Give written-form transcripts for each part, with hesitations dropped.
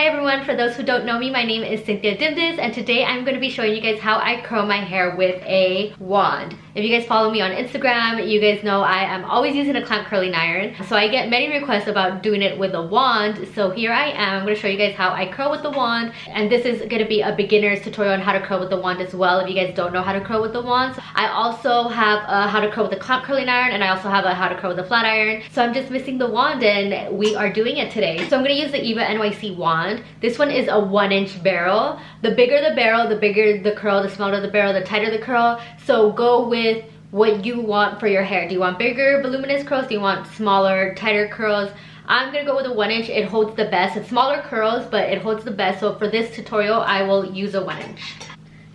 Hi everyone, for those who don't know me, my name is Cynthia Dimdis, and today I'm going to be showing you guys how I curl my hair with a wand. If you guys follow me on Instagram, you guys know I am always using a clamp curling iron. So I get many requests about doing it with a wand, so here I am. I'm going to show you guys how I curl with the wand, and this is going to be a beginner's tutorial on how to curl with the wand as well if you guys don't know how to curl with the wand. So I also have a how to curl with a clamp curling iron, and I also have a how to curl with a flat iron. So I'm just missing the wand and we are doing it today. So I'm going to use the Eva NYC wand. This one is a 1-inch barrel. The bigger the barrel, the bigger the curl, the smaller the barrel, the tighter the curl. So go with what you want for your hair. Do you want bigger voluminous curls? Do you want smaller, tighter curls? I'm gonna go with a 1-inch. It holds the best. It's smaller curls, but it holds the best. So for this tutorial, I will use a 1-inch.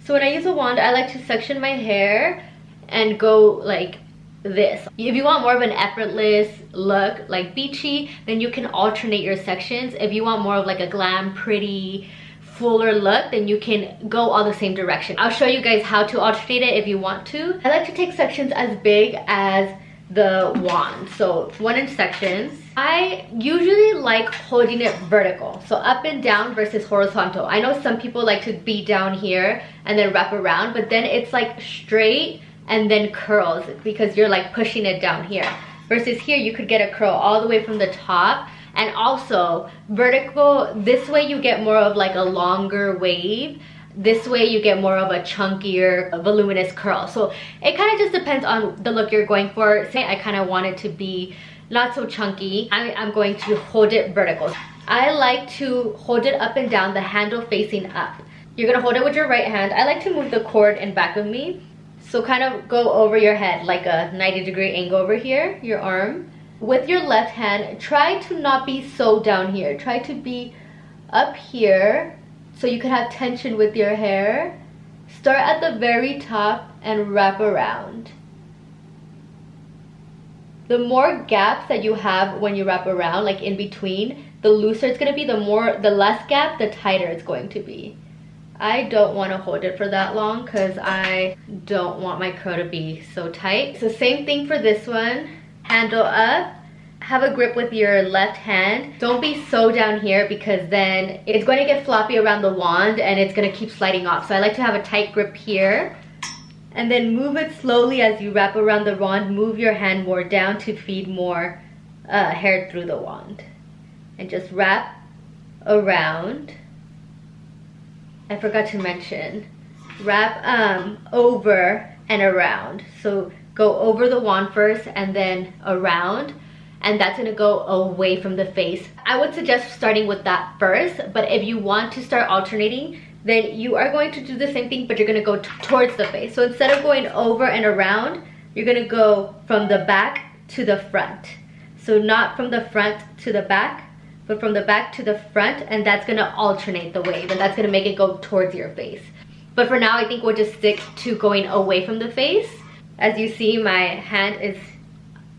So when I use a wand, I like to section my hair and go like this. If you want more of an effortless look, like beachy, then you can alternate your sections. If you want more of like a glam, pretty, fuller look, then you can go all the same direction. I'll show you guys how to alternate it if you want to. I like to take sections as big as the wand, so 1-inch sections. I usually like holding it vertical, so up and down versus horizontal. I know some people like to be down here and then wrap around, but then it's like straight and then curls because you're like pushing it down here, versus here you could get a curl all the way from the top. And also vertical, this way you get more of like a longer wave, this way you get more of a chunkier voluminous curl. So it kind of just depends on the look you're going for. Say I kind of want it to be not so chunky, I'm going to hold it vertical. I like to hold it up and down, the handle facing up. You're gonna hold it with your right hand. I like to move the cord in back of me, so kind of go over your head like a 90-degree angle over here, your arm. With your left hand, try to not be so down here. Try to be up here so you can have tension with your hair. Start at the very top and wrap around. The more gaps that you have when you wrap around, like in between, the looser it's going to be. The less gap, the tighter it's going to be. I don't want to hold it for that long because I don't want my curl to be so tight. So same thing for this one. Handle up, have a grip with your left hand. Don't be so down here because then it's going to get floppy around the wand and it's going to keep sliding off. So I like to have a tight grip here, and then move it slowly as you wrap around the wand. Move your hand more down to feed more hair through the wand, and just wrap around. I forgot to mention, wrap over and around. So go over the wand first and then around, and that's gonna go away from the face. I would suggest starting with that first, but if you want to start alternating, then you are going to do the same thing, but you're gonna go towards the face. So instead of going over and around, you're gonna go from the back to the front. So not from the front to the back, but from the back to the front, and that's gonna alternate the wave, and that's gonna make it go towards your face. But for now, I think we'll just stick to going away from the face. As you see, my hand is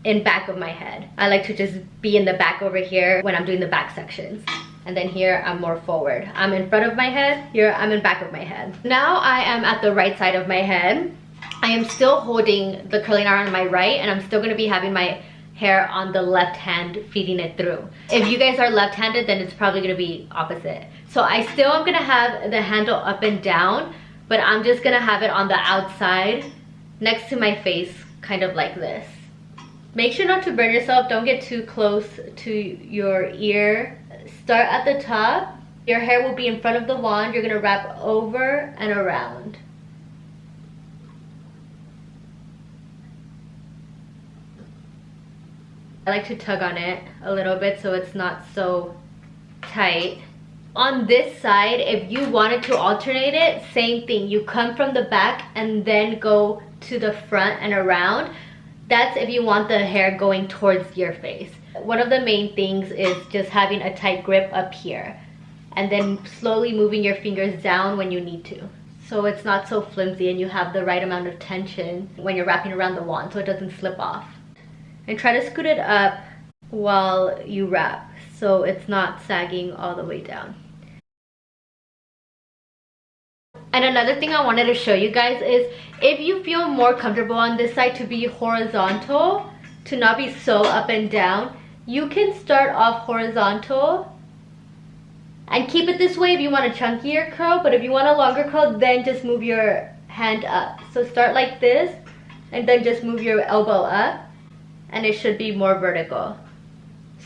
in back of my head. I like to just be in the back over here when I'm doing the back sections. And then here, I'm more forward. I'm in front of my head. Here, I'm in back of my head. Now I am at the right side of my head. I am still holding the curling iron on my right, and I'm still gonna be having my hair on the left hand feeding it through. If you guys are left-handed, then it's probably gonna be opposite. So I still am gonna have the handle up and down, but I'm just gonna have it on the outside next to my face, kind of like this. Make sure not to burn yourself. Don't get too close to your ear. Start at the top. Your hair will be in front of the wand. You're gonna wrap over and around. I like to tug on it a little bit so it's not so tight. On this side, if you wanted to alternate it, same thing. You come from the back and then go to the front and around. That's if you want the hair going towards your face. One of the main things is just having a tight grip up here, and then slowly moving your fingers down when you need to, so it's not so flimsy and you have the right amount of tension when you're wrapping around the wand so it doesn't slip off. And try to scoot it up while you wrap so it's not sagging all the way down. And another thing I wanted to show you guys is, if you feel more comfortable on this side to be horizontal, to not be so up and down, you can start off horizontal And keep it this way if you want a chunkier curl, but if you want a longer curl, then just move your hand up. So start like this, and then just move your elbow up, and it should be more vertical.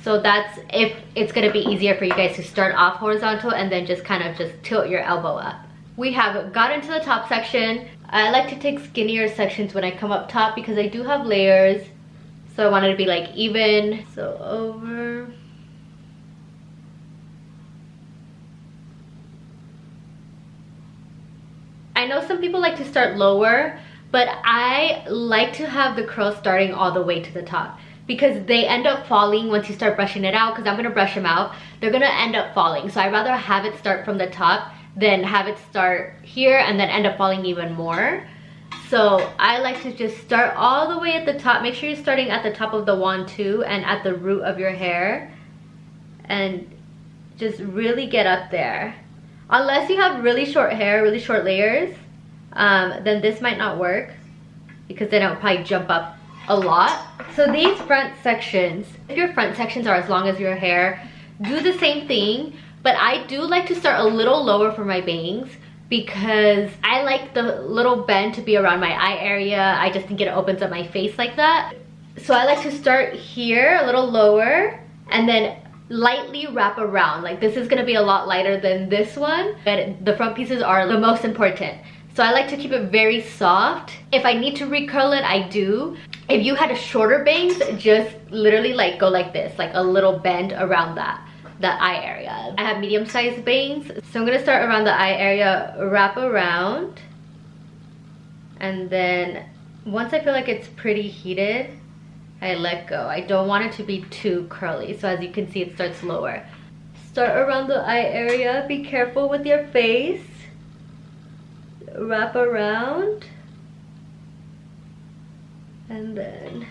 So that's if it's gonna be easier for you guys to start off horizontal and then just kind of just tilt your elbow up. We have gotten to the top section. I like to take skinnier sections when I come up top because I do have layers. So I want it to be like even. So over. I know some people like to start lower, but I like to have the curls starting all the way to the top because they end up falling once you start brushing it out, because I'm gonna brush them out. They're gonna end up falling. So I'd rather have it start from the top than have it start here and then end up falling even more. So I like to just start all the way at the top. Make sure you're starting at the top of the wand too and at the root of your hair, and just really get up there. Unless you have really short hair, really short layers, then this might not work because then it will probably jump up a lot. So these front sections, if your front sections are as long as your hair, do the same thing, but I do like to start a little lower for my bangs because I like the little bend to be around my eye area. I just think it opens up my face like that. So I like to start here a little lower and then lightly wrap around. Like this is gonna be a lot lighter than this one, but the front pieces are the most important. So I like to keep it very soft. If I need to recurl it, I do. If you had a shorter bangs, just literally like go like this, like a little bend around the eye area. I have medium-sized bangs, so I'm gonna start around the eye area, wrap around, and then once I feel like it's pretty heated, I let go. I don't want it to be too curly, so as you can see, it starts lower. Start around the eye area. Be careful with your face. Wrap around, and then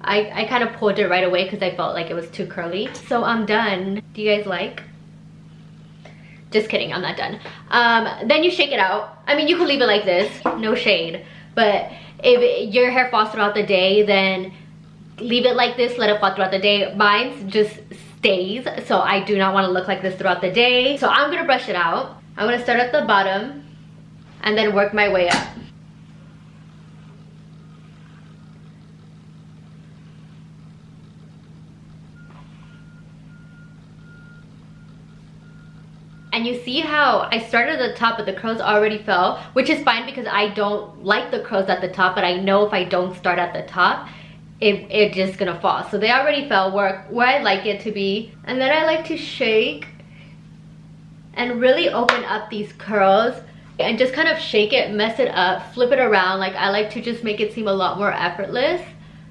I kind of pulled it right away because I felt like it was too curly. So I'm done. Do you guys like? Just kidding, I'm not done. Then you shake it out. I mean, you could leave it like this, no shade, but if your hair falls throughout the day, then leave it like this, let it fall throughout the day. Mine just stays, so I do not want to look like this throughout the day. So I'm gonna brush it out. I'm gonna start at the bottom and then work my way up. And you see how I started at the top but the curls already fell, which is fine because I don't like the curls at the top, but I know if I don't start at the top, it's just gonna fall. So they already fell where I like it to be. And then I like to shake and really open up these curls and just kind of shake it, mess it up, flip it around. Like I like to just make it seem a lot more effortless.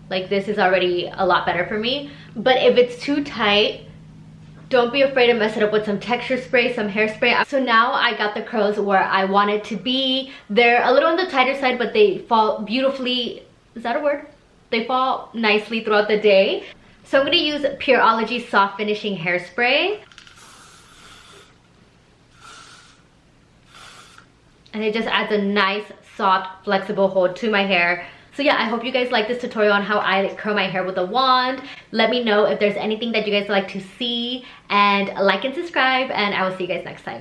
Like this is already a lot better for me. But if it's too tight, don't be afraid to mess it up with some texture spray, some hairspray. So now I got the curls where I want it to be. They're a little on the tighter side, but they fall beautifully. Is that a word? They fall nicely throughout the day. So I'm gonna use Purology Soft Finishing Hairspray. And it just adds a nice, soft, flexible hold to my hair. So yeah, I hope you guys like this tutorial on how I curl my hair with a wand. Let me know if there's anything that you guys like to see, and like and subscribe, and I will see you guys next time.